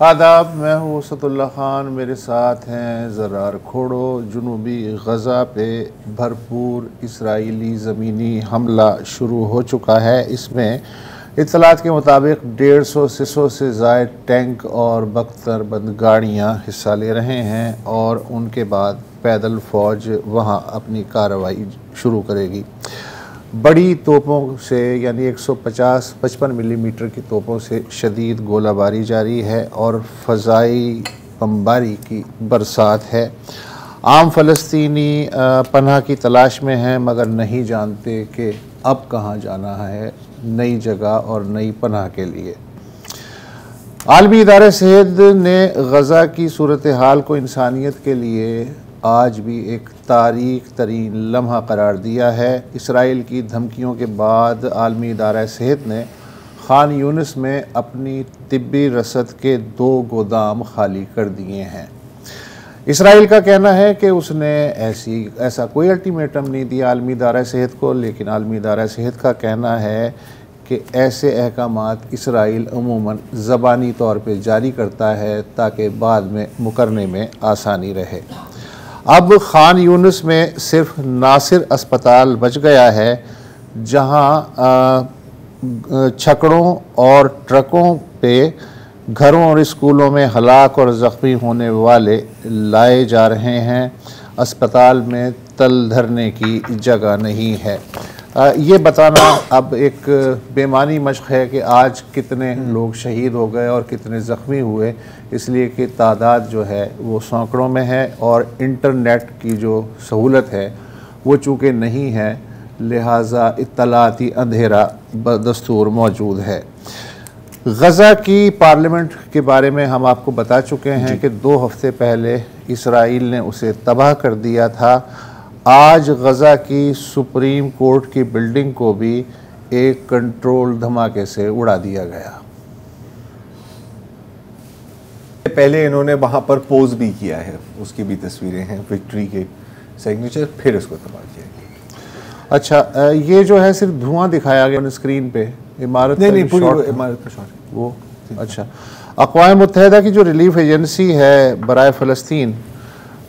आदाब, मैं हूँ उसदुल्ला ख़ान। मेरे साथ हैं ज़रार खोड़ो। जुनूबी गज़ा पे भरपूर इसराइली ज़मीनी हमला शुरू हो चुका है। इसमें इत्तलात के मुताबिक 150 से ज़ायद टैंक और बख्तरबंद गाड़ियाँ हिस्सा ले रहे हैं और उनके बाद पैदल फ़ौज वहाँ अपनी कार्रवाई शुरू करेगी। बड़ी तोपों से यानी 150-55 मिलीमीटर की तोपों से शदीद गोलाबारी जारी है और फ़ज़ाई बमबारी की बरसात है। आम फ़लस्तीनी पनाह की तलाश में हैं मगर नहीं जानते कि अब कहाँ जाना है नई जगह और नई पनाह के लिए। आलमी इदारे सेहत ने गज़ा की सूरत हाल को इंसानियत के लिए आज भी एक तारीख तरीन लम्हा करार दिया है। इसराइल की धमकियों के बाद आलमी इदारा सेहत ने खान यूनिस में अपनी तिब्बी रसद के 2 गोदाम खाली कर दिए हैं। इसराइल का कहना है कि उसने ऐसा कोई अल्टीमेटम नहीं दिया आलमी इदारा सेहत को, लेकिन आलमी इदारा सेहत का कहना है कि ऐसे अहकामात इसराइल अमूमन ज़बानी तौर पर जारी करता है ताकि बाद में मुकरने में आसानी रहे। अब खान यूनिस में सिर्फ नासिर अस्पताल बच गया है जहां छकड़ों और ट्रकों पे घरों और स्कूलों में हलाक और ज़ख्मी होने वाले लाए जा रहे हैं। अस्पताल में तल धरने की जगह नहीं है। ये बताना अब एक बेमानी मशक़ है कि आज कितने लोग शहीद हो गए और कितने ज़ख्मी हुए, इसलिए कि तादाद जो है वो सैकड़ों में है और इंटरनेट की जो सहूलत है वो चूँकि नहीं है, लिहाजा इत्तलाती अंधेरा बदस्तूर मौजूद है। गज़ा की पार्लियामेंट के बारे में हम आपको बता चुके हैं कि 2 हफ्ते पहले इसराइल ने उसे तबाह कर दिया था। आज गज़ा की सुप्रीम कोर्ट की बिल्डिंग को भी एक कंट्रोल धमाके से उड़ा दिया गया। पहले इन्होंने वहाँ पर पोज भी किया है, उसकी भी तस्वीरें हैं, विक्ट्री के सिग्नेचर, फिर उसको तबाह किया गया। अच्छा, ये जो है सिर्फ धुआं दिखाया गया स्क्रीन पे, इमारत नहीं पूरी इमारत का शॉट वो। अच्छा, अक़वाम मुत्तहिदा की जो रिलीफ एजेंसी है बराए फ़लस्तीन,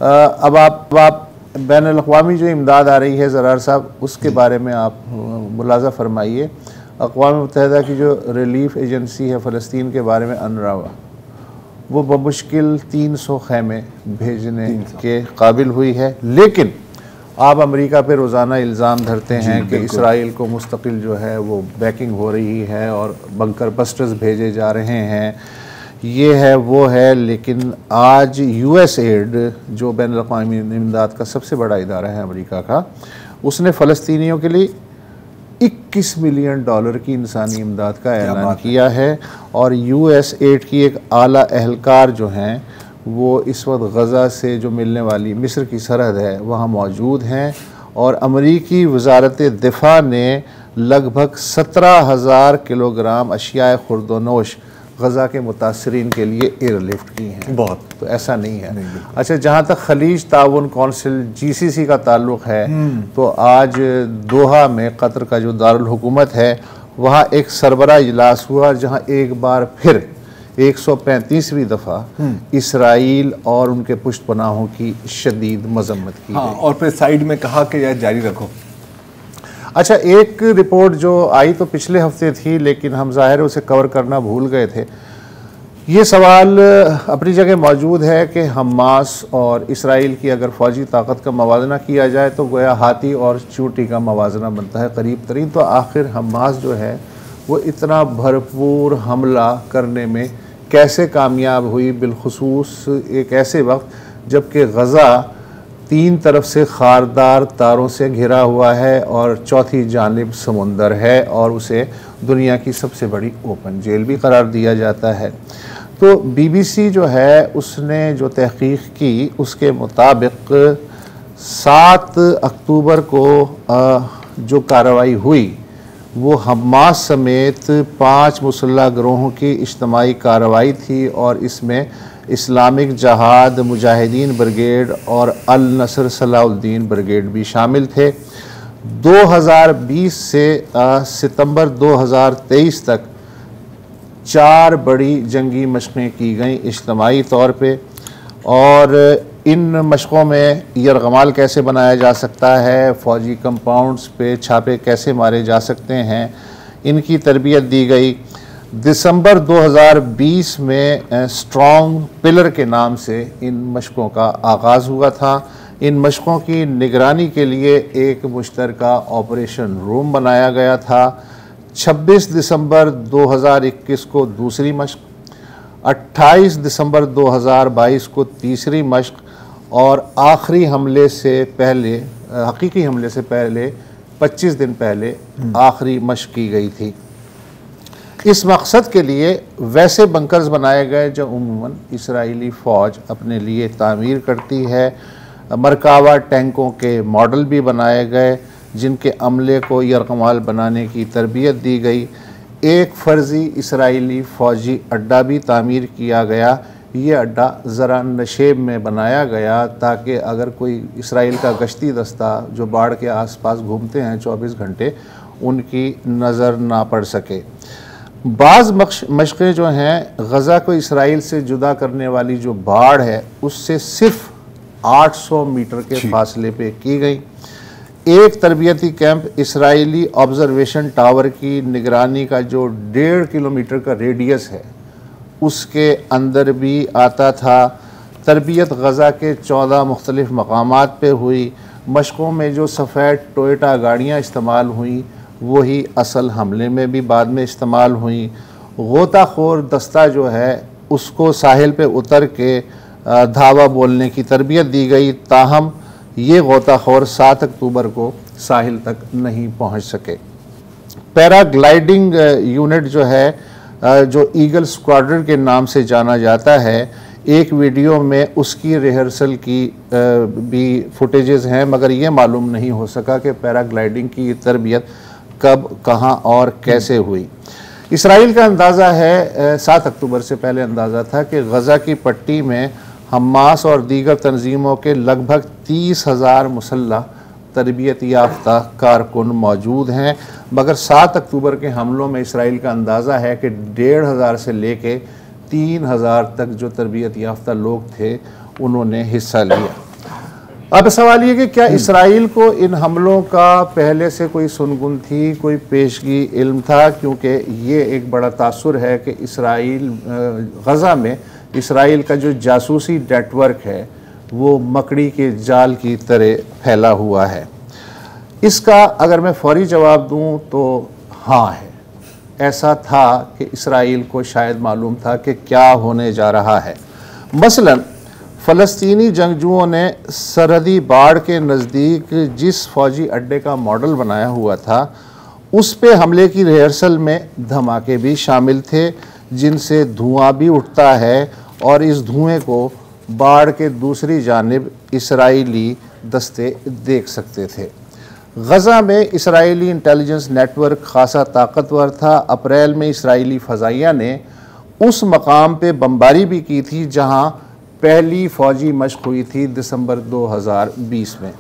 अब आप बैनुल अक़वामी जो इमदाद आ रही है ज़रार साहब, उसके बारे में आप मुलाज़ा फरमाइए। अक़वाम मुत्तहिदा की जो रिलीफ एजेंसी है फ़लस्तीन के बारे में अनरावा, वो बमुश्किल 300 ख़ैमे भेजने के काबिल हुई है, लेकिन आप अमेरिका पे रोज़ाना इल्ज़ाम धरते हैं कि इसराइल को मुस्तकिल जो है वो बैकिंग हो रही है और बंकर बस्टर्स भेजे जा रहे हैं, ये है वो है। लेकिन आज यूएसएड जो बैनुल अक़वामी इमदाद का सबसे बड़ा इदारा है अमेरिका का, उसने फ़लस्तीनियों के लिए $21 मिलियन की इंसानी इमदाद का ऐलान किया है और यूएसएड की एक आला एहलकार जो हैं वो इस वक्त गज़ा से जो मिलने वाली मिस्र की सरहद है वहाँ मौजूद हैं और अमरीकी वज़ारत दिफ़ा ने लगभग 17,000 किलोग्राम अशियाए खुर्दोनोश गज़ा के मुतासरीन के लिए एयरलिफ्ट की हैं। बहुत तो ऐसा नहीं है। अच्छा, जहाँ तक खलीज ताउन कौंसिल GCC का ताल्लुक़ है, तो आज दोहा में कतर का जो दारुल हुकूमत है वहाँ एक सरबरा इजलास हुआ जहाँ एक बार फिर 135वीं दफ़ा इसराइल और उनके पुष्ट पनाहों की शदीद मजम्मत की गई। और फिर साइड में कहा कि यार जारी रखो। अच्छा, एक रिपोर्ट जो आई तो पिछले हफ्ते थी, लेकिन हम ज़ाहिर उसे कवर करना भूल गए थे। ये सवाल अपनी जगह मौजूद है कि हमास और इसराइल की अगर फ़ौजी ताकत का मवाजना किया जाए तो गोया हाथी और चूंटी का मवाजना बनता है करीब तरीन। तो आखिर हमास जो है वो इतना भरपूर हमला करने में कैसे कामयाब हुई, बिलखुसूस एक ऐसे वक्त जबकि गज़ा 3 तरफ से खारदार तारों से घिरा हुआ है और चौथी जानिब समुंदर है और उसे दुनिया की सबसे बड़ी ओपन जेल भी करार दिया जाता है। तो BBC जो है उसने जो तहकीक की उसके मुताबिक 7 अक्टूबर को जो कार्रवाई हुई वो हमास समेत 5 मुसल्लह गिरोहों की इज्तिमाई कार्रवाई थी और इसमें इस्लामिक जहाद मुजाहिदीन ब्रिगेड और अल नसर सलाहुद्दीन ब्रिगेड भी शामिल थे। 2020 से सितंबर 2023 तक 4 बड़ी जंगी मशक़ें की गई इज्तमाही तौर पे, और इन मशक़ों में यरगमाल कैसे बनाया जा सकता है, फ़ौजी कंपाउंड्स पे छापे कैसे मारे जा सकते हैं, इनकी तरबियत दी गई। दिसंबर 2020 में स्ट्रॉन्ग पिलर के नाम से इन मशक़ों का आगाज़ हुआ था। इन मशक़ों की निगरानी के लिए एक मुश्तरका ऑपरेशन रूम बनाया गया था। 26 दिसंबर 2021 को दूसरी मशक़, 28 दिसंबर 2022 को तीसरी मशक़ और आखिरी हमले से पहले, हकीकी हमले से पहले 25 दिन पहले आखिरी मशक़ की गई थी। इस मकसद के लिए वैसे बंकर्स बनाए गए जो उमूमन इसराइली फ़ौज अपने लिए तामीर करती है। मरकावा टैंकों के मॉडल भी बनाए गए जिनके अमले को यरगमाल बनाने की तरबियत दी गई। एक फ़र्ज़ी इसराइली फ़ौजी अड्डा भी तामीर किया गया। ये अड्डा ज़रा नशेब में बनाया गया ताकि अगर कोई इसराइल का गश्ती दस्ता जो बाढ़ के आसपास घूमते हैं 24 घंटे, उनकी नज़र ना पड़ सके। बाज़ मशक़ें जो हैं गज़ा को इसराइल से जुदा करने वाली जो बाढ़ है उससे सिर्फ 800 मीटर के फासले पे की गई। एक तरबियती कैंप इसराइली ऑब्ज़र्वेशन टावर की निगरानी का जो 1.5 किलोमीटर का रेडियस है उसके अंदर भी आता था। तरबियत गज़ा के 14 मुख्तलिफ मकामात पे हुई। मशक़ों में जो सफ़ेद टोयोटा गाड़ियाँ इस्तेमाल हुई वही असल हमले में भी बाद में इस्तेमाल हुई। गोताखोर दस्ता जो है उसको साहिल पे उतर के धावा बोलने की तरबियत दी गई, ताहम ये गोताखोर 7 अक्टूबर को साहिल तक नहीं पहुंच सके। पैराग्लाइडिंग यूनिट जो है, जो ईगल स्क्वाड्रन के नाम से जाना जाता है, एक वीडियो में उसकी रिहर्सल की भी फुटेजेस हैं, मगर ये मालूम नहीं हो सका कि पैराग्लाइडिंग की तरबियत कब, कहाँ और कैसे हुई। इसराइल का अंदाज़ा है 7 अक्टूबर से पहले अंदाज़ा था कि गज़ा की पट्टी में हमास और दीगर तंजीमों के लगभग 30,000 मुसल्लह तरबियत याफ्ता कारकुन मौजूद हैं, मगर 7 अक्टूबर के हमलों में इसराइल का अंदाज़ा है कि 1,500 से लेके 3,000 तक जो तरबियत याफ्ता लोग थे उन्होंने हिस्सा लिया। अब सवाल ये कि क्या इसराइल को इन हमलों का पहले से कोई सुनगुन थी, कोई पेशगी इल्म था, क्योंकि ये एक बड़ा तासुर है कि इसराइल गज़ा में इसराइल का जो जासूसी नेटवर्क है वो मकड़ी के जाल की तरह फैला हुआ है। इसका अगर मैं फौरी जवाब दूं तो हाँ है। ऐसा था कि इसराइल को शायद मालूम था कि क्या होने जा रहा है। मसलन फ़लस्तीनी जंगजुओं ने सरहदी बाड़ के नज़दीक जिस फ़ौजी अड्डे का मॉडल बनाया हुआ था उस पे हमले की रिहर्सल में धमाके भी शामिल थे जिनसे धुआं भी उठता है और इस धुएं को बाड़ के दूसरी जानिब इसराइली दस्ते देख सकते थे। गज़ा में इसराइली इंटेलिजेंस नेटवर्क खासा ताकतवर था। अप्रैल में इसराइली फ़ज़ाइया ने उस मकाम पे बमबारी भी की थी जहां पहली फ़ौजी मशक़ हुई थी दिसंबर 2020 में।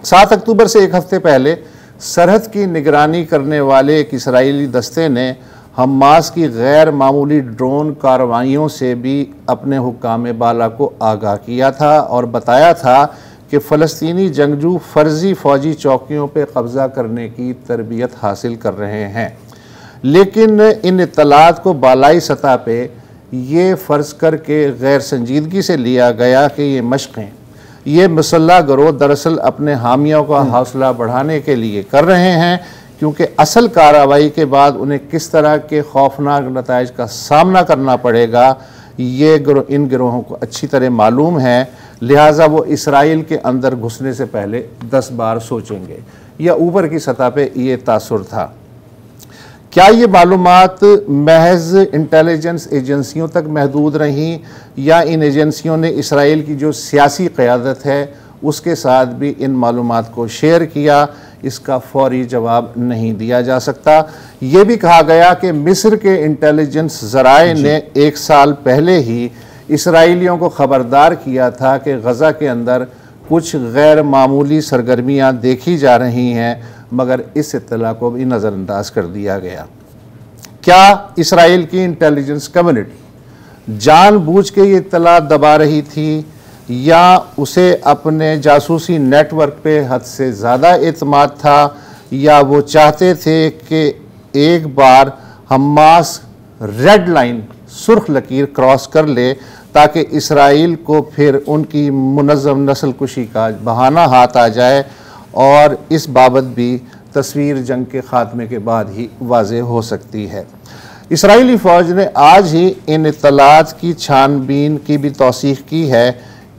7 अक्टूबर से एक हफ़्ते पहले सरहद की निगरानी करने वाले एक इसराइली दस्ते ने हमास की गैर मामूली ड्रोन कार्रवाइयों से भी अपने हुक्काम बाला को आगाह किया था और बताया था कि फ़लस्तीनी जंगजू फ़र्ज़ी फ़ौजी चौकियों पर कब्ज़ा करने की तरबियत हासिल कर रहे हैं। लेकिन इन इत्तलात को बालाई सतह पे ये फ़र्ज़ करके गैर संजीदगी से लिया गया कि ये मशक़ें ये मुसल्लह गिरोह दरअसल अपने हामियों का हौसला बढ़ाने के लिए कर रहे हैं, क्योंकि असल कार्रवाई के बाद उन्हें किस तरह के खौफनाक नताइज का सामना करना पड़ेगा ये इन गिरोहों को अच्छी तरह मालूम है। लिहाजा वो इसराइल के अंदर घुसने से पहले 10 बार सोचेंगे। या ऊपर की सतह पे ये तासुर था। क्या ये मालूमात महज इंटेलिजेंस एजेंसियों तक महदूद रहीं या इन एजेंसियों ने इसराइल की जो सियासी क़यादत है उसके साथ भी इन मालूमात को शेयर किया? इसका फौरी जवाब नहीं दिया जा सकता। ये भी कहा गया कि मिस्र के इंटेलिजेंस ज़राए ने 1 साल पहले ही इसराइलियों को ख़बरदार किया था कि गज़ा के अंदर कुछ गैर मामूली सरगर्मियाँ देखी जा रही हैं, मगर इस इत्तला को भी नज़रअंदाज कर दिया गया। क्या इसराइल की इंटेलिजेंस कम्युनिटी जानबूझ के ये इत्तला दबा रही थी या उसे अपने जासूसी नेटवर्क पे हद से ज़्यादा एतमाद था, या वो चाहते थे कि एक बार हमास रेड लाइन सुर्ख लकीर क्रॉस कर ले ताकि इसराइल को फिर उनकी मुनज़्ज़म नस्ल कुशी का बहाना हाथ आ जाए, और इस बाबत भी तस्वीर जंग के ख़ात्मे के बाद ही वाज़ेह हो सकती है। इसराइली फ़ौज ने आज ही इन इत्तलात की छानबीन की भी तौसीक़ की है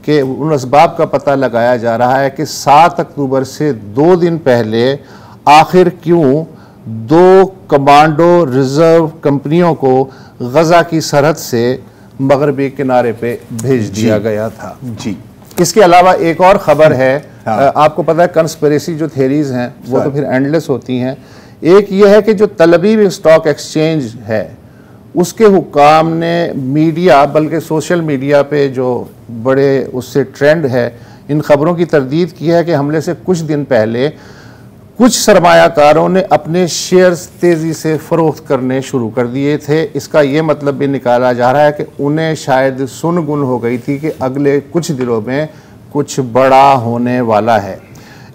कि उन असबाब का पता लगाया जा रहा है कि 7 अक्टूबर से 2 दिन पहले आखिर क्यों 2 कमांडो रिज़र्व कंपनियों को गज़ा की सरहद से मगरबी किनारे पे भेज दिया गया था। जी, इसके अलावा एक और ख़बर है। आपको पता है कंस्पिरेसी जो थेरीज हैं वो तो फिर एंडलेस होती हैं। एक ये है कि जो तल अवीव स्टॉक एक्सचेंज है उसके हुक्काम ने मीडिया, बल्कि सोशल मीडिया पे जो बड़े उससे ट्रेंड है, इन ख़बरों की तरदीद की है कि हमले से कुछ दिन पहले कुछ सरमायाकारों ने अपने शेयर्स तेज़ी से फ़रोख्त करने शुरू कर दिए थे। इसका ये मतलब भी निकाला जा रहा है कि उन्हें शायद सुनगुन हो गई थी कि अगले कुछ दिनों में कुछ बड़ा होने वाला है।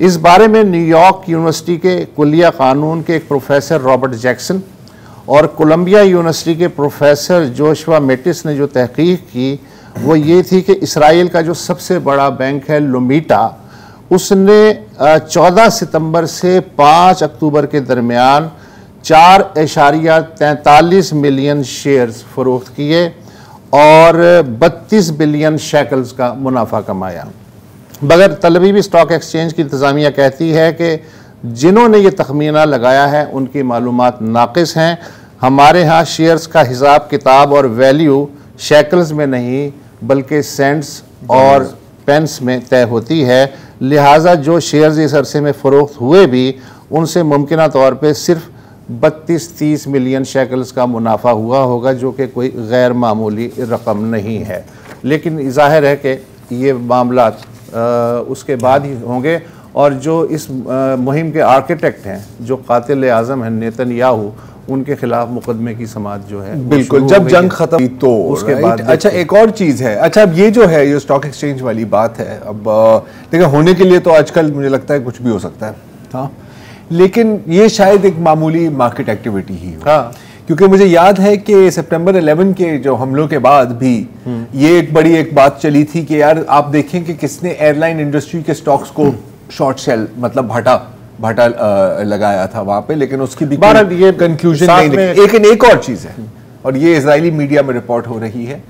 इस बारे में न्यूयॉर्क यूनिवर्सिटी के कुलिया कानून के एक प्रोफेसर रॉबर्ट जैक्सन और कोलंबिया यूनिवर्सिटी के प्रोफेसर जोशुआ मेटिस ने जो तहकीक की वो ये थी कि इसराइल का जो सबसे बड़ा बैंक है लुमीटा, उसने 14 सितंबर से 5 अक्टूबर के दरमियान 4.43 मिलियन शेयर्स फरोख्त किए और 32 बिलियन शैकल्स का मुनाफा कमाया। मगर तल अवीव स्टॉक एक्सचेंज की इंतज़ामिया कहती है कि जिन्होंने ये तखमीना लगाया है उनकी मालूमात नाक़िस हैं। हमारे यहाँ शेयर्स का हिसाब किताब और वैल्यू शैकल्स में नहीं बल्कि सेंट्स और पेंस में तय होती है, लिहाजा जो शेयर्स इस अरसे में फ़रोख्त हुए भी उनसे मुमकिना तौर पे सिर्फ 32-30 मिलियन शैकल्स का मुनाफा हुआ होगा, जो कि कोई गैर मामूली रकम नहीं है। लेकिन ज़ाहिर है कि ये मामला उसके बाद ही होंगे, और जो इस मुहिम के आर्किटेक्ट हैं, जो कातिल आज़म हैं नेतन्याहू, उनके खिलाफ मुकदमे की समाअत जो है बिल्कुल जब जंग खत्म तो उसके बाद। अच्छा, एक और चीज़ है। अच्छा, अब ये जो है ये स्टॉक एक्सचेंज वाली बात है, अब देखिए होने के लिए तो आजकल मुझे लगता है कुछ भी हो सकता है, हाँ, लेकिन ये शायद एक मामूली मार्केट एक्टिविटी ही हो। हाँ, क्योंकि मुझे याद है कि सितंबर 11 के जो हमलों के बाद भी ये एक बड़ी एक बात चली थी कि यार आप देखें कि किसने एयरलाइन इंडस्ट्री के स्टॉक्स को शॉर्ट सेल मतलब भाटा लगाया था वहां पे, लेकिन उसकी भी ये कंक्लूजन नहीं निकली। लेकिन एक और चीज है, और ये इजरायली मीडिया में रिपोर्ट हो रही है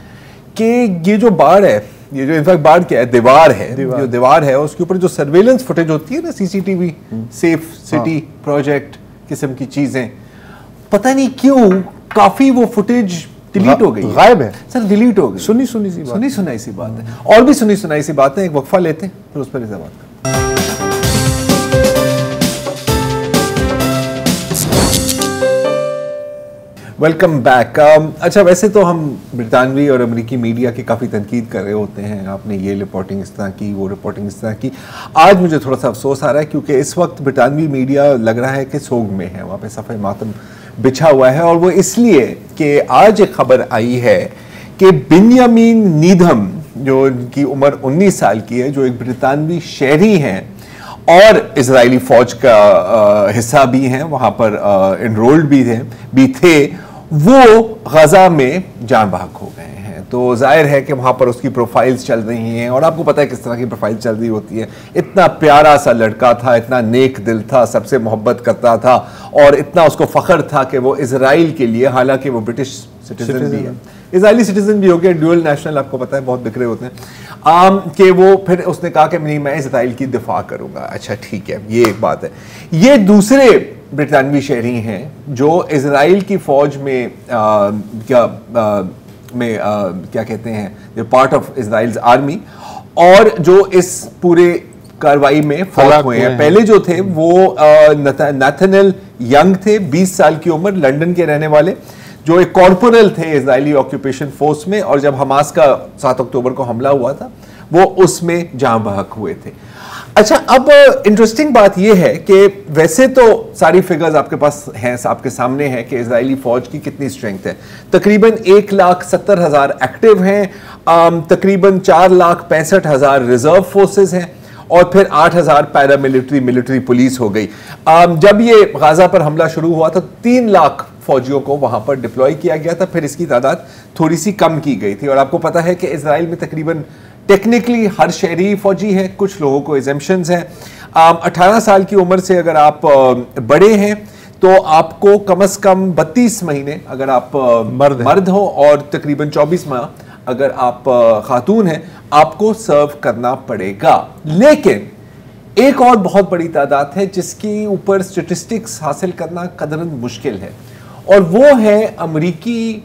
कि ये जो बाड़ है, ये जो इनफैक्ट बाड़ क्या है, दीवार है, जो दीवार है उसके ऊपर जो सर्वेलेंस फुटेज होती है ना, सीसीटीवी, सेफ सिटी प्रोजेक्ट किस्म की चीजें, पता नहीं क्यों काफी वो फुटेज डिलीट हो गई, गायब है सर, डिलीट हो गई। सुनी सुनाई सी बात है, और भी सुनी सुनाई सी बातें। एक वक्फा लेते हैं फिर उस पर बात करते हैं। Welcome back. अच्छा, वैसे तो हम ब्रितानवी और अमेरिकी मीडिया की काफ़ी तनकीद कर रहे होते हैं, आपने ये रिपोर्टिंग इस तरह की, वो रिपोर्टिंग इस तरह की। आज मुझे थोड़ा सा अफसोस आ रहा है क्योंकि इस वक्त ब्रितानवी मीडिया लग रहा है कि सोग में है, वहाँ पे सफ़े मातम बिछा हुआ है, और वो इसलिए कि आज एक खबर आई है कि बिन्यामीन नीधम, जो इनकी उम्र 19 साल की है, जो एक ब्रितानवी शहरी हैं और इजरायली फ़ौज का हिस्सा भी हैं, वहाँ पर इनरोल्ड भी थे, वो गजा में जान बहक हो गए हैं। तो जाहिर है कि वहाँ पर उसकी प्रोफाइल्स चल रही हैं, और आपको पता है किस तरह की प्रोफाइल चल रही होती है। इतना प्यारा सा लड़का था, इतना नेक दिल था, सबसे मोहब्बत करता था, और इतना उसको फ़ख्र था कि वो इजराइल के लिए, हालांकि वो ब्रिटिश सिटीजन भी है, इजरायली सिटीजन भी हो गया, ड्यूअल नेशनल, आपको पता है बहुत बिखरे होते हैं, कि वो फिर उसने कहा कि नहीं, मैं इजराइल की दिफा करूँगा। अच्छा ठीक है, ये एक बात है। ये दूसरे ब्रितानवी शहरी हैं जो इजराइल की फ़ौज में क्या कहते हैं, जो पार्ट ऑफ इजराइल्स आर्मी, और जो इस पूरे कार्रवाई में फौत हुए हैं। पहले जो थे वो नाथानिएल यंग थे, 20 साल की उम्र, लंदन के रहने वाले, जो एक कॉर्पोरल थे इजरायली ऑक्यूपेशन फोर्स में, और जब हमास का 7 अक्टूबर को हमला हुआ था वो उसमें जान बहक हुए थे। अच्छा, अब इंटरेस्टिंग बात यह है कि वैसे तो सारी फिगर्स आपके पास हैं, आपके सामने है कि इजरायली फौज की कितनी स्ट्रेंथ है। तकरीबन 1,70,000 एक्टिव हैं, तकरीबन 4,65,000 रिजर्व फोर्सेस हैं और फिर 8,000 पैरामिलिट्री मिलिट्री पुलिस हो गई। जब ये गाजा पर हमला शुरू हुआ तो 3 लाख फौजियों को वहां पर डिप्लॉय किया गया था, फिर इसकी तादाद थोड़ी सी कम की गई थी। और आपको पता है कि इजराइल में तकरीबन टेक्निकली हर शहरी फौजी है, कुछ लोगों को एग्जेम्पशंस हैं। 18 साल की उम्र से अगर आप बड़े हैं तो आपको कम से कम 32 महीने अगर आप मर्द हो और तकरीबन 24 माह अगर आप खातून हैं आपको सर्व करना पड़ेगा। लेकिन एक और बहुत बड़ी तादाद है जिसकी ऊपर स्टेटिस्टिक्स हासिल करना कदरन मुश्किल है, और वो है अमरीकी,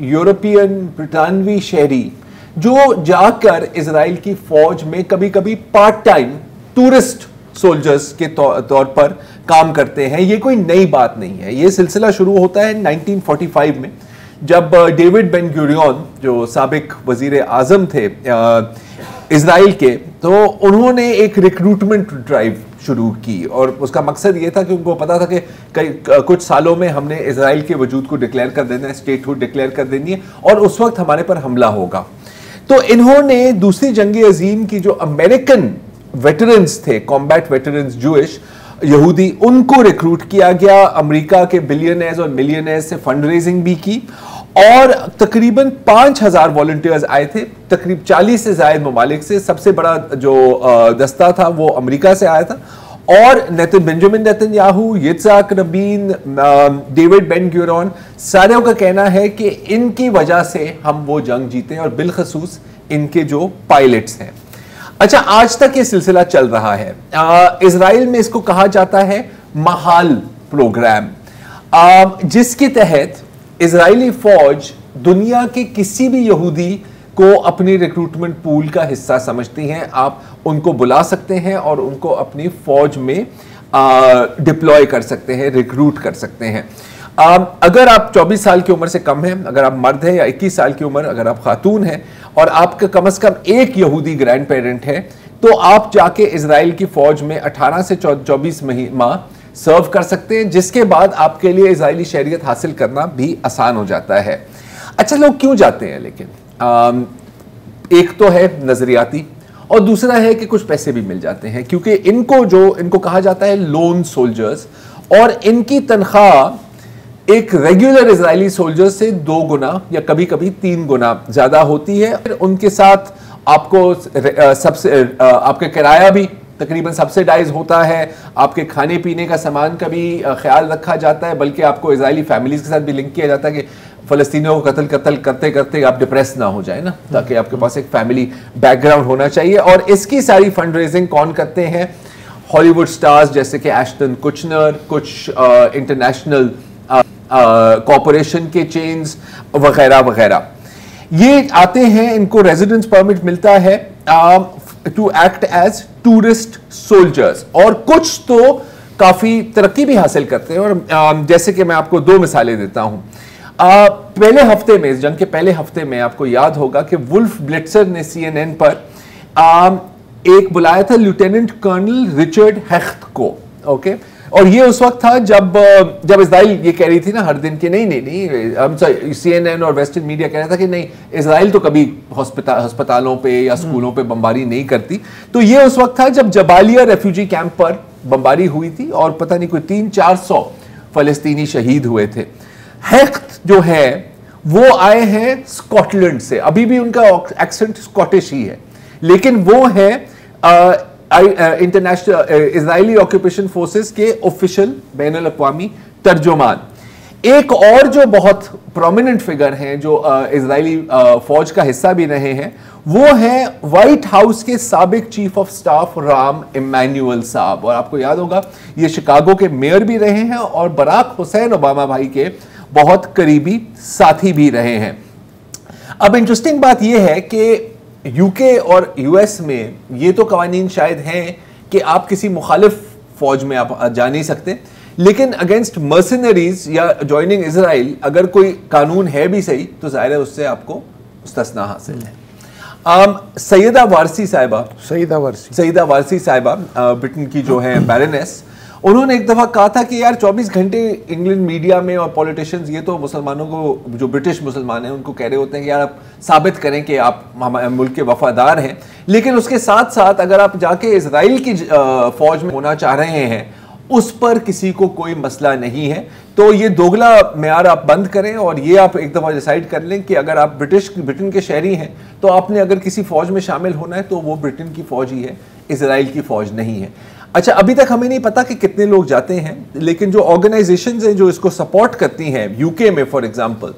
यूरोपियन, ब्रितानवी शहरी जो जाकर इजराइल की फौज में कभी कभी पार्ट टाइम टूरिस्ट सोल्जर्स के तौर पर काम करते हैं। ये कोई नई बात नहीं है, ये सिलसिला शुरू होता है 1945 में, जब डेविड बेन गुरियन जो साबिक वजीर आजम थे इजराइल के, तो उन्होंने एक रिक्रूटमेंट ड्राइव शुरू की और उसका मकसद ये था कि उनको पता था कि कुछ सालों में हमने इजराइल के वजूद को डिक्लेयर कर देना है, स्टेटहुड डिक्लेयर कर देनी है और उस वक्त हमारे पर हमला होगा। तो इन्होंने दूसरी जंग अजीम की जो अमेरिकन वेटरन्स थे, कॉम्बैट वेटरन्स जूइश यहूदी, उनको रिक्रूट किया गया। अमेरिका के बिलियनर्स और मिलियनर्स से फंड रेजिंग भी की और तकरीबन 5,000 वॉलंटियर्स आए थे, तकरीब 40 से ज्यादा ममालिक से। सबसे बड़ा जो दस्ता था वो अमेरिका से आया था और Benjamin Netanyahu, yitzhak rabin, David Ben Gurion, सारों का कहना है कि इनकी वजह से हम वो जंग जीते और बिलखसूस इनके जो पायलट्स हैं। अच्छा, आज तक ये सिलसिला चल रहा है। इजराइल में इसको कहा जाता है महाल प्रोग्राम, जिसके तहत इजरायली फौज दुनिया के किसी भी यहूदी को अपनी रिक्रूटमेंट पूल का हिस्सा समझती हैं। आप उनको बुला सकते हैं और उनको अपनी फौज में डिप्लॉय कर सकते हैं, रिक्रूट कर सकते हैं। अगर आप 24 साल की उम्र से कम हैं, अगर आप मर्द हैं, या 21 साल की उम्र अगर आप खातून हैं और आपका कम से कम एक यहूदी ग्रैंड पेरेंट है, तो आप जाके इजराइल की फौज में 18 से 24 माह सर्व कर सकते हैं, जिसके बाद आपके लिए इजरायली शहरियत हासिल करना भी आसान हो जाता है। अच्छा, लोग क्यों जाते हैं? लेकिन एक तो है नजरियाती और दूसरा है कि कुछ पैसे भी मिल जाते हैं, क्योंकि इनको कहा जाता है लोन सोल्जर्स, और इनकी तनख्वाह एक रेगुलर इजरायली सोल्जर से 2 गुना या कभी कभी 3 गुना ज्यादा होती है। उनके साथ आपको आपके किराया भी तकरीबन सब्सिडाइज होता है, आपके खाने पीने का सामान का भी ख्याल रखा जाता है, बल्कि आपको इजरायली फैमिलीज के साथ भी लिंक किया जाता है कि फलस्तीनियों को कत्ल करते करते आप डिप्रेस ना हो जाए ना, ताकि आपके पास एक फैमिली बैकग्राउंड होना चाहिए। और इसकी सारी फंड रेजिंग कौन करते हैं? हॉलीवुड स्टार्स जैसे कि एश्टन कुचनर, कुछ इंटरनेशनल कॉरपोरेशन के चेन्स वगैरह वगैरह, ये आते हैं, इनको रेजिडेंस परमिट मिलता है to act as tourist soldiers, और कुछ तो काफी तरक्की भी हासिल करते हैं। और जैसे कि मैं आपको 2 मिसालें देता हूं। पहले हफ्ते में, इस जंग के पहले हफ्ते में आपको याद होगा कि वुल्फ ब्लिट्जर ने CNN पर एक बुलाया था लेफ्टिनेंट कर्नल रिचर्ड हेख्त को, ओके। और ये उस वक्त था जब इजराइल ये कह रही थी ना हर दिन कि नहीं, हम CNN और वेस्टर्न मीडिया कह रहा था कि नहीं, इजराइल तो कभी अस्पतालों पे या स्कूलों पे बमबारी नहीं करती। तो ये उस वक्त था जब जबालिया रेफ्यूजी कैंप पर बमबारी हुई थी और पता नहीं कोई 300-400 फलस्तीनी शहीद हुए थे। हेख्त जो है वो आए हैं स्कॉटलैंड से, अभी भी उनका एक्सेंट स्कॉटिश ही है, लेकिन वो है इंटरनेशनल इजरायली ऑक्यूपेशन फोर्सेस के ऑफिशियल बैनुल अक़वामी तर्जुमान। एक और जो बहुत प्रोमिनेंट फिगर हैं जो इजरायली फौज का हिस्सा भी रहे हैं, वो है व्हाइट हाउस के साबिक chief of staff Rahm Emanuel साहब। और आपको याद होगा ये शिकागो के मेयर भी रहे हैं और बराक हुसैन ओबामा भाई के बहुत करीबी साथी भी रहे हैं। अब इंटरेस्टिंग बात यह है कि यूके और यूएस में ये तो कवानीन शायद हैं कि आप किसी मुखालिफ फौज में आप जा नहीं सकते, लेकिन अगेंस्ट मर्सिनरीज या ज्वाइनिंग इजराइल अगर कोई कानून है भी सही तो जाहिर है उससे आपको मुस्तस्ना हासिल है। सैयदा वारसी साहिबा, सईदा वारसी साहिबा ब्रिटेन की जो है बैरनेस, उन्होंने एक दफा कहा था कि यार 24 घंटे इंग्लैंड मीडिया में और पॉलिटिशियंस ये तो मुसलमानों को, जो ब्रिटिश मुसलमान हैं, उनको कह रहे होते हैं कि यार आप साबित करें कि आप हमारे मुल्क के वफादार हैं, लेकिन उसके साथ साथ अगर आप जाके इजराइल की फौज में होना चाह रहे हैं, उस पर किसी को कोई मसला नहीं है। तो ये दोगला मेयार आप बंद करें और ये आप एक दफ़ा डिसाइड कर लें कि अगर आप ब्रिटेन के शहरी हैं तो आपने अगर किसी फौज में शामिल होना है तो वो ब्रिटेन की फौज ही है, इजराइल की फौज नहीं है। अच्छा, अभी तक हमें नहीं पता कि कितने लोग जाते हैं, लेकिन जो ऑर्गेनाइजेशंस हैं जो इसको सपोर्ट करती हैं, यूके में फॉर एग्जांपल,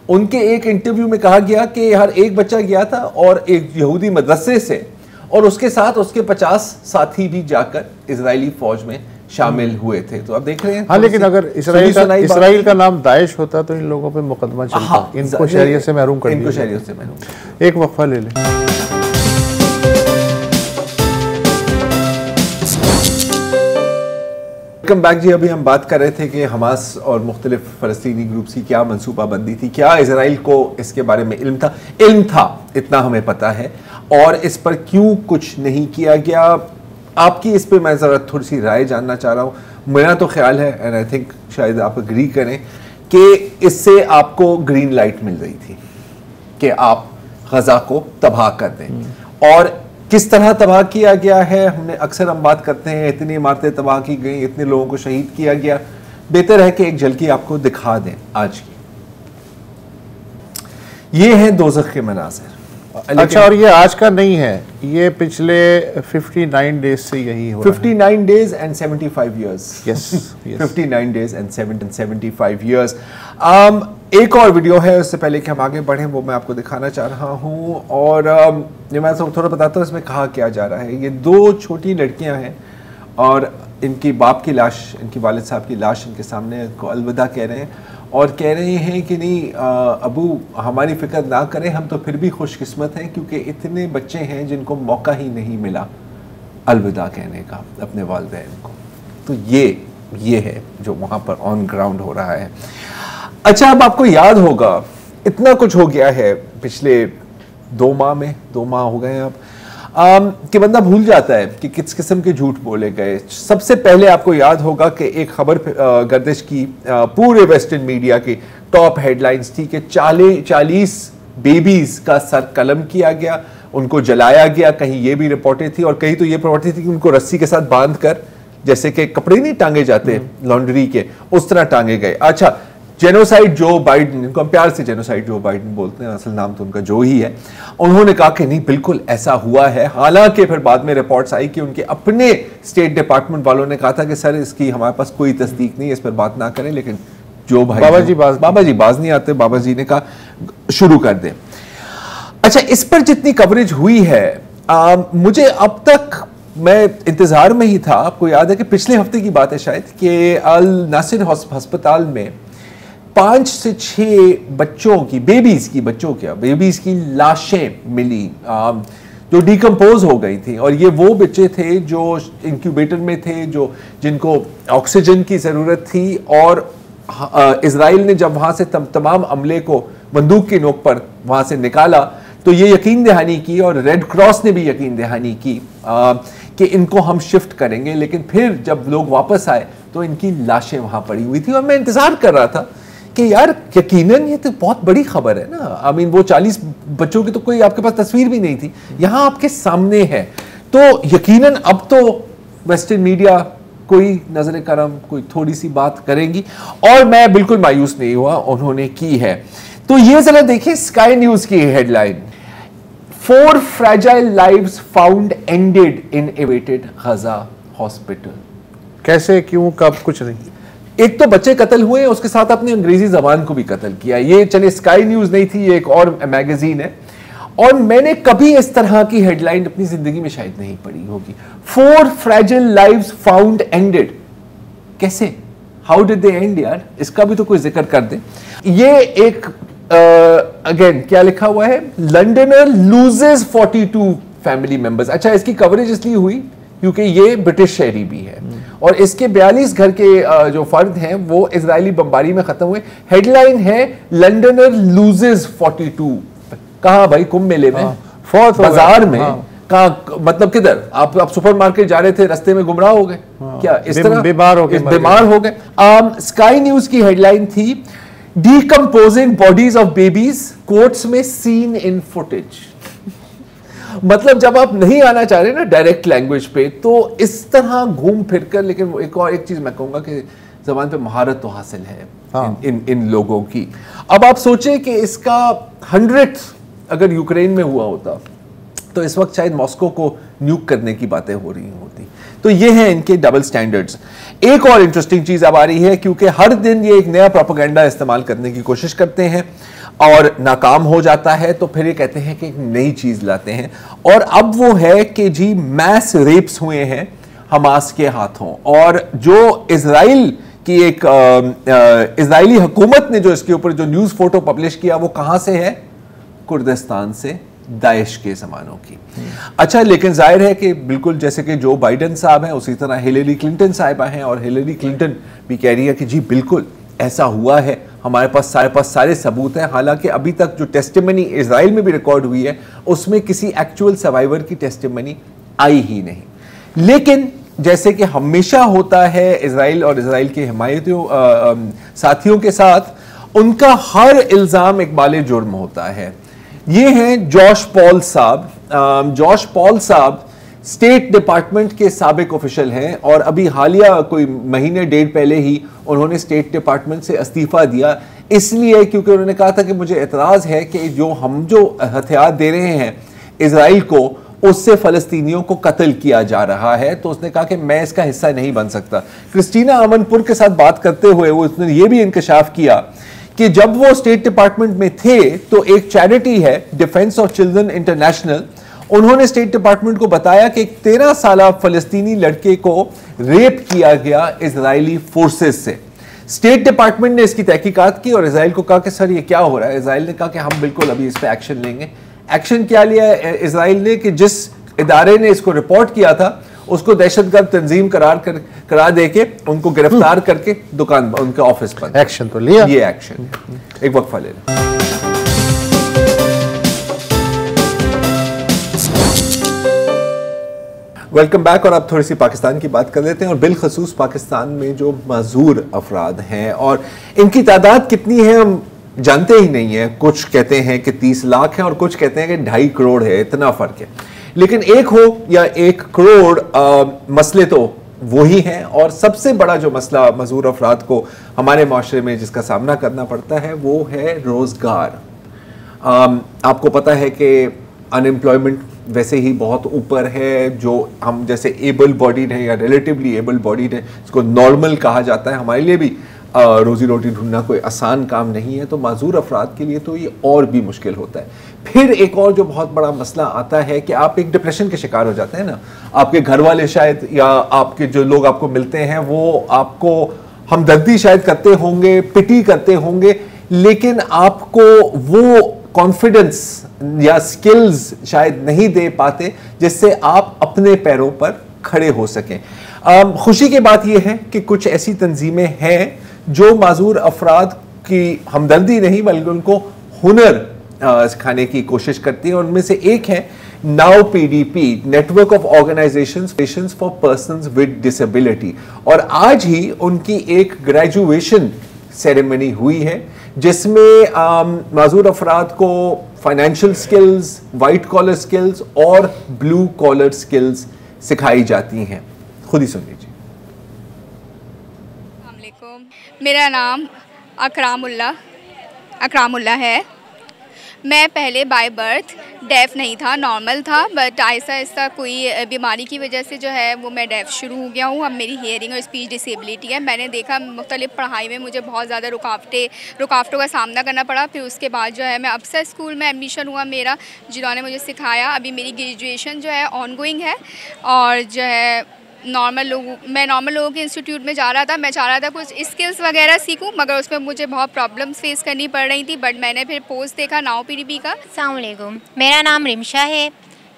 उनके एक इंटरव्यू में कहा गया कि हर एक बच्चा गया था और एक यहूदी मदरसे से, और उसके साथ उसके 50 साथी भी जाकर इजरायली फौज में शामिल हुए थे। तो अब देख रहे हैं। हाँ, लेकिन अगर इसराइल का नाम दाइश होता तो इन लोगों पे मुकदमा चलता। हाँ, इनको शरीयत से महरूम कर दिया। शरीयत से महरूम। एक वक्फा ले लें। वेलकम बैक जी। अभी हम बात कर रहे थे कि हमास और मुख्तलिफ फ़लस्तीनी ग्रुप्स की क्या मनसूबाबंदी थी, क्या इजराइल को इसके बारे में इल्म था, इतना हमें पता है, और इस पर क्यों कुछ नहीं किया गया। आपकी इस पर मैं ज़रा थोड़ी सी राय जानना चाह रहा हूँ। मेरा तो ख्याल है, एंड आई थिंक शायद आप एग्री करें, कि इससे आपको ग्रीन लाइट मिल रही थी कि आप गजा को तबाह कर दें। और किस तरह तबाह किया गया है, हमने अक्सर हम बात करते हैं, इतनी इमारतें तबाह की गई, इतने लोगों को शहीद किया गया। बेहतर है कि एक झलकी आपको दिखा दें आज की। ये है दोज़ख के मनाज़िर। अच्छा, और ये आज का नहीं है, ये पिछले 59 डेज से यही हो रहा है। 59 days and 75 years। Yes, yes। 59 days and 75 years। एक और वीडियो है, उससे पहले कि हम आगे बढ़ें, वो मैं आपको दिखाना चाह रहा हूँ। और ये मैं थोड़ा बताता हूँ इसमें कहा क्या जा रहा है। ये 2 छोटी लड़कियाँ हैं और इनकी बाप की लाश, इनकी वालिद साहब की लाश इनके सामने, इनको अलविदा कह रहे हैं और कह रहे हैं कि नहीं अबू, हमारी फ़िक्र ना करें, हम तो फिर भी खुशकिस्मत हैं क्योंकि इतने बच्चे हैं जिनको मौका ही नहीं मिला अलविदा कहने का अपने वालिदैन को। तो ये है जो वहाँ पर ऑन ग्राउंड हो रहा है। अच्छा, अब आपको याद होगा, इतना कुछ हो गया है पिछले 2 माह में, 2 माह हो गए हैं अब, कि बंदा भूल जाता है कि किस किस्म के झूठ बोले गए। सबसे पहले आपको याद होगा कि एक खबर गर्दिश की पूरे वेस्टर्न मीडिया की टॉप हेडलाइंस थी कि 40 बेबीज का सर कलम किया गया, उनको जलाया गया। कहीं ये भी रिपोर्टें थी और कहीं तो ये रिपोर्टें थी कि उनको रस्सी के साथ बांध कर, जैसे कि कपड़े नहीं टांगे जाते लॉन्ड्री के, उस तरह टांगे गए। अच्छा, जेनोसाइड जो बाइडन, इनको हम प्यार से जेनोसाइड जो बाइडन बोलते हैं, असल नाम तो उनका जो ही है, उन्होंने कहा कि नहीं बिल्कुल ऐसा हुआ है। हालांकि फिर बाद में रिपोर्ट्स आई कि उनके अपने स्टेट डिपार्टमेंट वालों ने कहा था कि सर इसकी हमारे पास कोई तस्दीक नहीं है, इस पर बात ना करें। लेकिन जो भाई बाबा जी बाज नहीं आते, बाबा जी ने कहा शुरू कर दें। अच्छा, इस पर जितनी कवरेज हुई है, मुझे अब तक, मैं इंतजार में ही था। आपको याद है कि पिछले हफ्ते की बात है शायद, कि अल नासिर अस्पताल में 5 से 6 बच्चों की, बेबीज की लाशें मिली जो डिकम्पोज हो गई थी। और ये वो बच्चे थे जो इंक्यूबेटर में थे, जिनको ऑक्सीजन की ज़रूरत थी। और इजराइल ने जब वहाँ से तमाम अमले को बंदूक की नोक पर वहाँ से निकाला, तो ये यकीन दहानी की, और रेड क्रॉस ने भी यकीन दहानी की कि इनको हम शिफ्ट करेंगे। लेकिन फिर जब लोग वापस आए तो इनकी लाशें वहाँ पड़ी हुई थी। और मैं इंतज़ार कर रहा था कि यार यकीनन ये तो बहुत बड़ी खबर है ना। आई मीन, वो 40 बच्चों की तो कोई आपके पास तस्वीर भी नहीं थी, यहाँ आपके सामने है। तो यकीनन अब तो वेस्टर्न मीडिया कोई नजर करम, कोई थोड़ी सी बात करेंगी। और मैं बिल्कुल मायूस नहीं हुआ, उन्होंने की है। तो ये जरा देखिए स्काई न्यूज की headline, 4 fragile lives found ended in awaited Gaza hospital. कैसे, क्यों, कब, कुछ नहीं। एक तो बच्चे कत्ल हुए, उसके साथ अपनी अंग्रेजी जबान को भी कत्ल किया। ये चले स्काई न्यूज नहीं थी, ये एक और मैगजीन है। और मैंने कभी इस तरह की हेडलाइन अपनी जिंदगी में शायद नहीं पढ़ी होगी। 4 फ्रैजाइल लाइव्स फाउंड एंडेड। कैसे, हाउ डिड दे एंड यार, इसका भी तो कोई जिक्र कर दे। ये एक अगेन क्या लिखा हुआ है, लंडनर लूजेस 42 फैमिली मेंबर्स। अच्छा, इसकी कवरेज इसलिए हुई क्योंकि ये ब्रिटिश शहरी भी है और इसके 42 घर के जो फर्द हैं वो इजरायली बमबारी में खत्म हुए। हेडलाइन है लंडनर लूजेस 42। कहाँ भाई, कुंभ मेले में। फौत हो गए। बाजार में हाँ। कहाँ, मतलब किधर आप सुपरमार्केट जा रहे थे, रास्ते में गुमराह हो गए। हाँ। क्या इस तरह बीमार हो गए। स्काई न्यूज की हेडलाइन थी, decomposing bodies of babies, courts में सीन इन फुटेज। मतलब जब आप नहीं आना चाह रहे ना डायरेक्ट लैंग्वेज पे, तो इस तरह घूम फिर कर। लेकिन एक चीज मैं कहूंगा कि जबान पे महारत तो हासिल है। हाँ। इन लोगों की। अब आप सोचें कि इसका 100th अगर यूक्रेन में हुआ होता तो इस वक्त शायद मॉस्को को न्यूक करने की बातें हो रही होती। तो ये हैं इनके डबल स्टैंडर्ड्स। एक और इंटरेस्टिंग चीज अब आ रही है, क्योंकि हर दिन ये एक नया प्रोपेगेंडा इस्तेमाल करने की कोशिश करते हैं और नाकाम हो जाता है, तो फिर ये कहते हैं कि एक नई चीज लाते हैं। और अब वो है कि जी मैस रेप्स हुए हैं हमास के हाथों, और जो इजराइल की एक इजरायली हुकूमत ने जो इसके ऊपर जो न्यूज फोटो पब्लिश किया, वो कहां से है? कुर्दिस्तान से, दाइश के जमानों की। अच्छा, लेकिन जाहिर है कि बिल्कुल जैसे कि जो बाइडेन साहब हैं, उसी तरह हिलेरी क्लिंटन साहिबा हैं, और हिलेरी क्लिंटन भी कह रही है कि जी बिल्कुल ऐसा हुआ है, हमारे पास सारे सबूत हैं। हालांकि अभी तक जो टेस्टिमनी इजराइल में भी रिकॉर्ड हुई है, उसमें किसी एक्चुअल सर्वाइवर की टेस्टिमनी आई ही नहीं। लेकिन जैसे कि हमेशा होता है इजराइल और इजराइल के हिमायतियों साथियों के साथ, उनका हर इल्जाम एक बाले जुर्म होता है। ये हैं जॉश पॉल साहब। जॉश पॉल साहब स्टेट डिपार्टमेंट के साबिक ऑफिशियल हैं, और अभी हालिया कोई महीने डेढ़ पहले ही उन्होंने स्टेट डिपार्टमेंट से इस्तीफा दिया, इसलिए क्योंकि उन्होंने कहा था कि मुझे एतराज है कि जो हथियार दे रहे हैं इजराइल को, उससे फलस्तीनियों को कत्ल किया जा रहा है। तो उसने कहा कि मैं इसका हिस्सा नहीं बन सकता। क्रिस्टीना अमनपुर के साथ बात करते हुए उसने ये भी इंकशाफ किया कि जब वो स्टेट डिपार्टमेंट में थे, तो एक चैरिटी है डिफेंस ऑफ चिल्ड्रन इंटरनेशनल, उन्होंने स्टेट डिपार्टमेंट को बताया कि एक 13 साल फलस्तीनी लड़के को रेप किया गया इजरायली फोर्सेस से। स्टेट डिपार्टमेंट ने इसकी तहकीकात की और इजराइल को कहा कि सर ये क्या हो रहा है। इजराइल ने कहा कि हम बिल्कुल अभी इस पर एक्शन लेंगे। एक्शन क्या लिया इजराइल ने कि जिस इदारे ने इसको रिपोर्ट किया था, उसको दहशतगर्द तंजीम करार देके उनको गिरफ्तार करके दुकान, उनके ऑफिस पर एक्शन तो लिया। ये एक्शन। एक वक्फा ले लें। Welcome back. और अब थोड़ी सी पाकिस्तान की बात कर लेते हैं, और बिलखसूस पाकिस्तान में जो माजूर अफराद हैं, और इनकी तादाद कितनी है हम जानते ही नहीं है। कुछ कहते हैं कि 30 लाख है और कुछ कहते हैं कि 2.5 करोड़ है, इतना फर्क है। लेकिन एक हो या 1 करोड़, मसले तो वही हैं। और सबसे बड़ा जो मसला मजूर अफराद को हमारे माशरे में जिसका सामना करना पड़ता है, वो है रोजगार। आपको पता है कि अनएम्प्लॉयमेंट वैसे ही बहुत ऊपर है। जो हम जैसे एबल बॉडीड है या रिलेटिवली एबल बॉडीड है, इसको नॉर्मल कहा जाता है। हमारे लिए भी रोजी रोटी ढूंढना कोई आसान काम नहीं है, तो माजूर अफराद के लिए तो ये और भी मुश्किल होता है। फिर एक और जो बहुत बड़ा मसला आता है कि आप एक डिप्रेशन के शिकार हो जाते हैं ना। आपके घर वाले शायद या आपके जो लोग आपको मिलते हैं, वो आपको हमदर्दी शायद करते होंगे, पिटी करते होंगे, लेकिन आपको वो कॉन्फिडेंस या स्किल्स शायद नहीं दे पाते जिससे आप अपने पैरों पर खड़े हो सकें। खुशी की बात यह है कि कुछ ऐसी तंजीमें हैं जो माजूर अफराद की हमदर्दी नहीं बल्कि उनको हुनर सिखाने की कोशिश करती है। उनमें से एक है now PDP, network of organisations for persons with disability. और आज ही उनकी एक ग्रेजुएशन सेरेमनी हुई है, जिसमें माजूर अफराद को financial skills, white collar skills और ब्लू कॉलर स्किल्स सिखाई जाती हैं। खुद ही सुन लीजिए। मेरा नाम अकरामुल्ला है। मैं पहले बाय बर्थ डेफ़ नहीं था, नॉर्मल था, बट आहिस्ता आहिस्ता कोई बीमारी की वजह से जो है वो मैं डेफ़ शुरू हो गया हूँ। अब मेरी हियरिंग और स्पीच डिसेबिलिटी है। मैंने देखा मुख्तलिफ पढ़ाई में मुझे बहुत ज़्यादा रुकावटों का सामना करना पड़ा। फिर उसके बाद जो है मैं अफसर स्कूल में एडमिशन हुआ मेरा, जिन्होंने मुझे सिखाया। अभी मेरी ग्रेजुएशन जो है ऑनगोइंग है, और जो है मैं नॉर्मल लोगों के इंस्टीट्यूट में जा रहा था। मैं चाह रहा था कुछ स्किल्स वगैरह सीखूं, मगर उसमें मुझे बहुत प्रॉब्लम्स फेस करनी पड़ रही थी। बट मैंने फिर पोस्ट देखा नाउ पीडीपी का। अस्सलाम वालेकुम, मेरा नाम रिमशा है।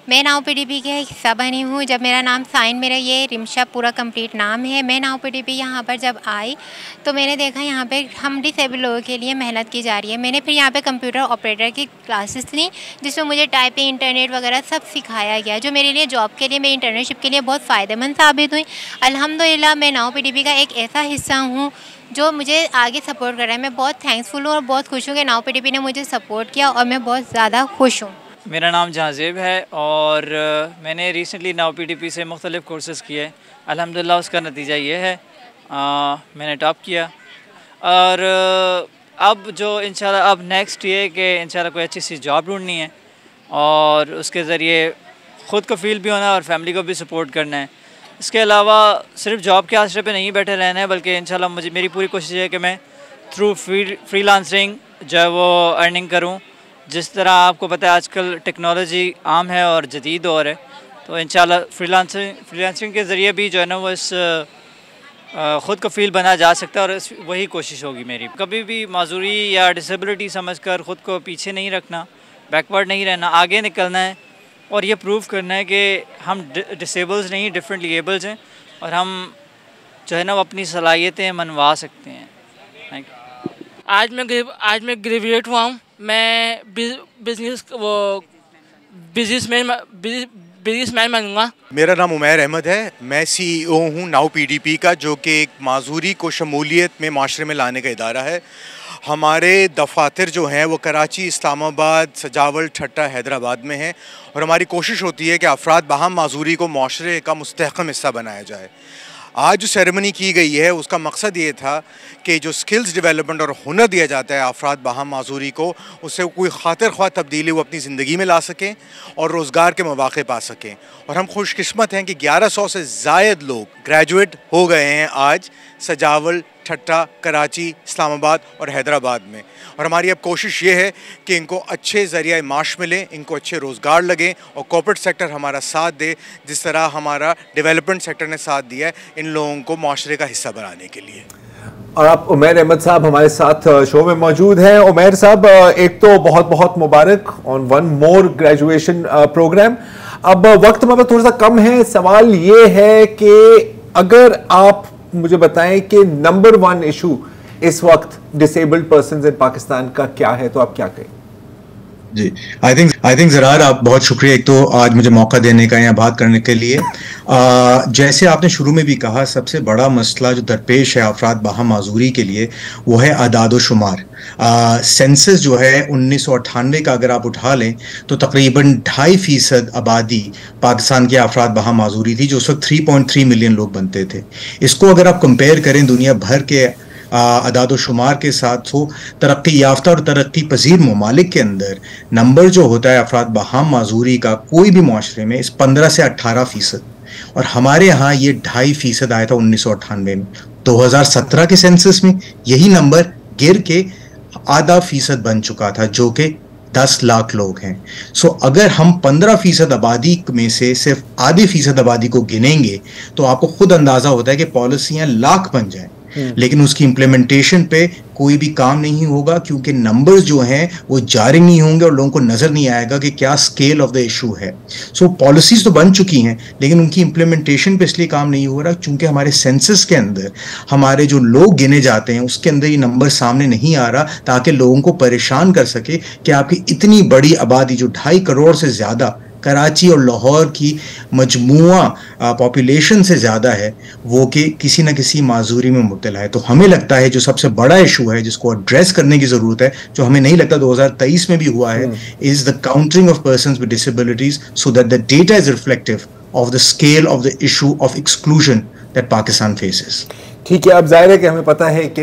मैं नाउ पीडीपी के हिस्सा बनी हूँ। जब मेरा नाम साइन, मेरा ये रिमशा पूरा कंप्लीट नाम है। मैं नाउ पीडीपी यहाँ पर जब आई तो मैंने देखा यहाँ पे हम डिसेबल लोगों के लिए मेहनत की जा रही है। मैंने फिर यहाँ पे कंप्यूटर ऑपरेटर की क्लासेस ली, जिसमें मुझे टाइपिंग, इंटरनेट वगैरह सब सिखाया गया, जो मेरे लिए जॉब के लिए, मेरी इंटर्नशिप के लिए बहुत फ़ायदेमंद साबित हुई। अल्हम्दुलिल्लाह मैं नाउ पीडीपी का एक ऐसा हिस्सा हूँ जो मुझे आगे सपोर्ट कर रहा है। मैं बहुत थैंक्सफुल हूँ और बहुत खुश हूँ कि नाउ पीडीपी ने मुझे सपोर्ट किया और मैं बहुत ज़्यादा खुश हूँ। मेरा नाम जहाज़ेब है और मैंने रिसेंटली नाउ पीडीपी से मुख्तलिफ़ कोर्सेज़ किए। अल्हम्दुलिल्लाह उसका नतीजा ये है, मैंने टॉप किया और अब जो इंशाल्लाह अब नेक्स्ट ये कि इंशाल्लाह कोई अच्छी सी जॉब ढूंढनी है और उसके ज़रिए ख़ुद कफ़ील भी होना है और फैमिली को भी सपोर्ट करना है। इसके अलावा सिर्फ जॉब के आसरे पे नहीं बैठे रहना है, बल्कि इंशाल्लाह मेरी पूरी कोशिश है कि मैं थ्रू फ्रीलांसिंग जो है वो अर्निंग करूँ। जिस तरह आपको पता है आजकल टेक्नोलॉजी आम है और जदीद दौर है, तो इंशाल्लाह फ्रीलांसिंग के ज़रिए भी जो है ना वो इस ख़ुद कफ़ील बना जा सकता है और वही कोशिश होगी मेरी। कभी भी माजूरी या डिसेबिलिटी समझकर ख़ुद को पीछे नहीं रखना, बैकवर्ड नहीं रहना, आगे निकलना है और ये प्रूव करना है कि हम डिसेबल्स नहीं, डिफरेंटली एबल्स हैं और हम जो है ना वो अपनी सलाहियतें मनवा सकते हैं। Thank you. आज मैं ग्रेजुएट हुआ हूँ। मैं बिजनेसमैन बनूँगा। मेरा नाम उमैर अहमद है। मैं CEO हूँ नाउ पीडीपी का, जो कि एक माजूरी को शमूलियत में माशरे में लाने का इदारा है। हमारे दफातर जो हैं वो कराची, इस्लामाबाद, सजावल, ठट्टा, हैदराबाद में हैं और हमारी कोशिश होती है कि अफराद बाहम माजूरी को माशरे का मुस्तहकम हिस्सा बनाया जाए। आज जो सेरेमनी की गई है उसका मकसद ये था कि जो स्किल्स डेवलपमेंट और हुनर दिया जाता है अफराद बाहम माजूरी को, उससे कोई खातिर ख्वाह तब्दीली वो अपनी ज़िंदगी में ला सकें और रोज़गार के मौक़े पा सकें। और हम खुशकिस्मत हैं कि 1100 से ज़ायद लोग ग्रेजुएट हो गए हैं आज सजावल, ठट्टा, कराची, इस्लामाबाद और हैदराबाद में। और हमारी अब कोशिश ये है कि इनको अच्छे ज़रिया माश मिले, इनको अच्छे रोज़गार लगें और कॉर्पोरेट सेक्टर हमारा साथ दे, जिस तरह हमारा डेवलपमेंट सेक्टर ने साथ दिया है इन लोगों को माशरे का हिस्सा बनाने के लिए। और आप उमैर अहमद साहब हमारे साथ शो में मौजूद हैं। उमैर साहब, एक तो बहुत बहुत मुबारक on one more graduation programme. अब वक्त में थोड़ा सा कम है, सवाल ये है कि अगर आप मुझे बताएं कि नंबर 1 इशू इस वक्त डिसेबल्ड पर्सन्स इन पाकिस्तान का क्या है, तो आप क्या कहें? जी, आई थिंक ज़रार, आप बहुत शुक्रिया एक तो आज मुझे मौका देने का, यहाँ बात करने के लिए। जैसे आपने शुरू में भी कहा, सबसे बड़ा मसला जो दरपेश है अफराद बाहम माजूरी के लिए वो है आदाद व शुमार। सेंसस जो है 1998 का अगर आप उठा लें तो तकरीबन 2.5% आबादी पाकिस्तान के अफराद बाहम माजूरी थी, जो उस वक्त 3.3 मिलियन लोग बनते थे। इसको अगर आप कंपेयर करें दुनिया भर के अदाद शुमार के साथ, तो तरक्की याफ्ता और तरक्की पजीर ममालिक के अंदर नंबर जो होता है अफराद बाहम माजूरी का कोई भी माशरे में, इस 15 से 18%, और हमारे यहाँ ये 2.5% आया था 1998 में। 2017 के सेंसस में यही नंबर गिर के आधा फीसद बन चुका था, जो कि 10 लाख लोग हैं। सो अगर हम 15% आबादी में से सिर्फ आधी फीसद आबादी को गिनेंगे तो आपको खुद अंदाजा होता है कि पॉलिसियां लाख बन जाएं, लेकिन उसकी इम्प्लीमेंटेशन पे कोई भी काम नहीं होगा, क्योंकि नंबर्स जो हैं वो जारी नहीं होंगे और लोगों को नजर नहीं आएगा कि क्या स्केल ऑफ द इशू है। सो पॉलिसीज तो बन चुकी हैं, लेकिन उनकी इम्प्लीमेंटेशन पे इसलिए काम नहीं हो रहा क्योंकि हमारे सेंसस के अंदर हमारे जो लोग गिने जाते हैं उसके अंदर ये नंबर सामने नहीं आ रहा, ताकि लोगों को परेशान कर सके कि आपकी इतनी बड़ी आबादी जो 2.5 करोड़ से ज़्यादा कराची और लाहौर की मजमुआ पॉपुलेशन से ज़्यादा है, वो कि किसी न किसी माजूरी में मुब्तला है। तो हमें लगता है जो सबसे बड़ा इशू है जिसको एड्रेस करने की ज़रूरत है, जो हमें नहीं लगता 2023 में भी हुआ है, is the counting of persons with disabilities so that the data is reflective of the scale of the issue of exclusion that Pakistan faces. ठीक है, अब जाहिर है कि हमें पता है कि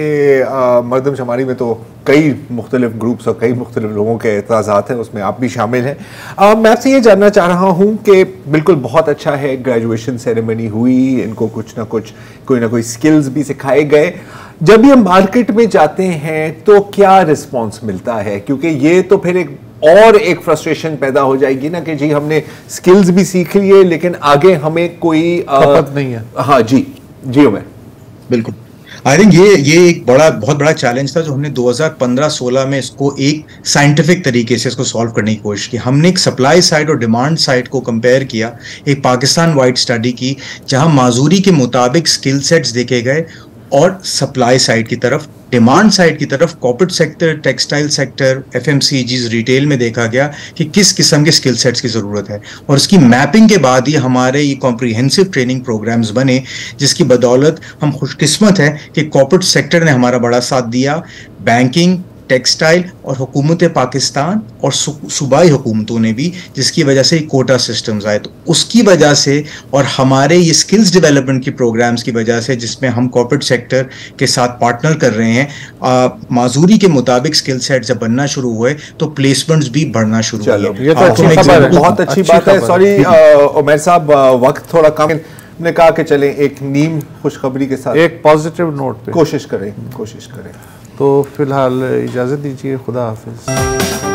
मर्दमशुमारी में तो कई मुख्तलिफ ग्रुप्स और कई मुख्तलिफ लोगों के एतराज़ात हैं, उसमें आप भी शामिल हैं। मैं आपसे ये जानना चाह रहा हूँ कि बिल्कुल बहुत अच्छा है, ग्रेजुएशन सेरेमनी हुई, इनको कुछ ना कुछ कोई ना कोई स्किल्स भी सिखाए गए। जब ये मार्केट में जाते हैं तो क्या रिस्पॉन्स मिलता है? क्योंकि ये तो फिर एक फ्रस्ट्रेशन पैदा हो जाएगी ना कि जी हमने स्किल्स भी सीख लिए लेकिन आगे हमें कोई खपत नहीं है। हाँ जी, जी उमैर। बिल्कुल, आई थिंक ये एक बहुत बड़ा चैलेंज था जो हमने 2015-16 में इसको एक साइंटिफिक तरीके से इसको सॉल्व करने की कोशिश की। हमने एक सप्लाई साइड और डिमांड साइड को कंपेयर किया, एक पाकिस्तान वाइड स्टडी की जहां माजूरी के मुताबिक स्किल सेट्स देखे गए और सप्लाई साइड की तरफ, डिमांड साइड की तरफ corporate sector, textile sector, FMCGs, retail में देखा गया कि किस किस्म के स्किल सेट्स की ज़रूरत है। और उसकी मैपिंग के बाद ही हमारे ये कॉम्प्रिहेंसिव ट्रेनिंग प्रोग्राम्स बने, जिसकी बदौलत हम खुशकिस्मत हैं कि कॉर्पोरेट सेक्टर ने हमारा बड़ा साथ दिया, बैंकिंग, टेक्सटाइल और हुकूमत पाकिस्तान और सूबाई हुकूमतों ने भी, जिसकी वजह से कोटा सिस्टम्स आए। तो उसकी वजह से और हमारे ये स्किल्स डेवलपमेंट की प्रोग्राम्स की वजह से, जिसमें हम कॉर्पोरेट सेक्टर के साथ पार्टनर कर रहे हैं, माजूरी के मुताबिक स्किल सेट जब बनना शुरू हुए तो प्लेसमेंट्स भी बढ़ना शुरू हुए। ये तो अच्छी खबर है, बहुत अच्छी बात है। सॉरी उमर साहब, वक्त थोड़ा कम, ने कहा कि चलें एक नीम खुशखबरी के साथ, एक पॉजिटिव नोट पे कोशिश करें। तो फिलहाल इजाज़त दीजिए, खुदा हाफिज़।